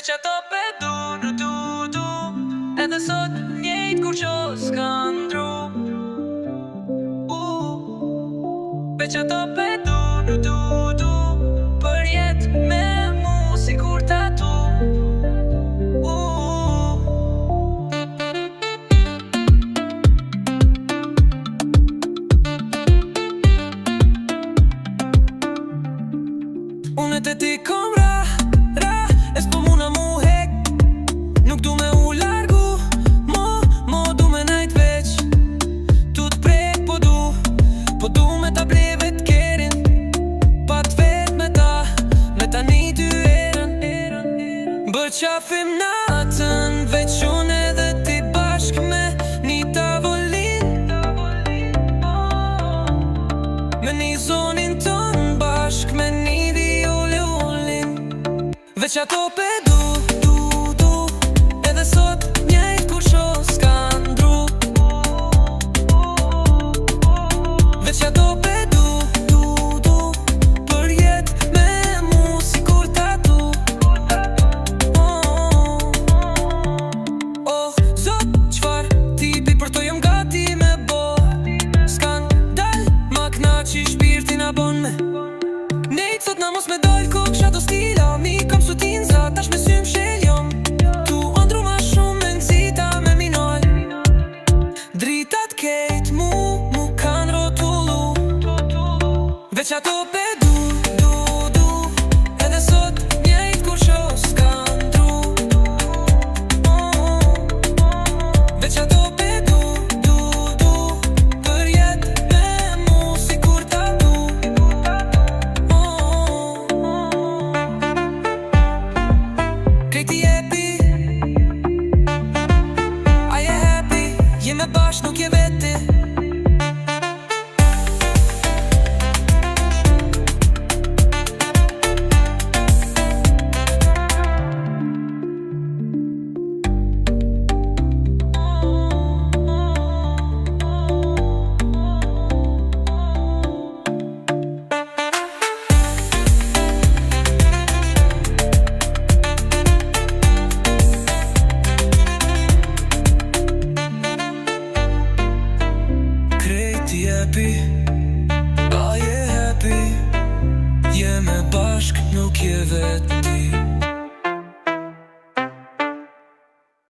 Veç ato pe du edhe sot njejt kur qo s'kan ndru. Veç ato pe du për jet me mu si kur tatu. Unë të ti kom ra e s'po muna mu hek. Nuk du me u largu mo du me najt veç. Tu t'prek po du me ta ble vet kerin. Pa t'vet me ta një dy erën. Bë qafim natën veç unë edhe ti bashk me një tavolin. Me një zonin ton bashk me një veç ato pe du edhe sot njejt kur qo s'kan ndru. Veç ato pe du për jet me mu si kur tatu. Oh, zot, qfar tipi për to jem gati me bo. S'kan dal ma knaqi shpirtin a bon me. Nejt sot na mos me dojt ku ksha do stila. Mi kam sutin za tash me sym sheljom. Tu ondru ma shumë me nëzita me minoj. Dritat kejt mu kan rotullu. Veç ato pe du edhe sot njejt kur qo s'kan ndru. Veç ato pe du për jet me mu si kur tatu. Krejti jepi, a je happy, jeme bash nuk je veti. A je happy, jeme bashk nuk je vet.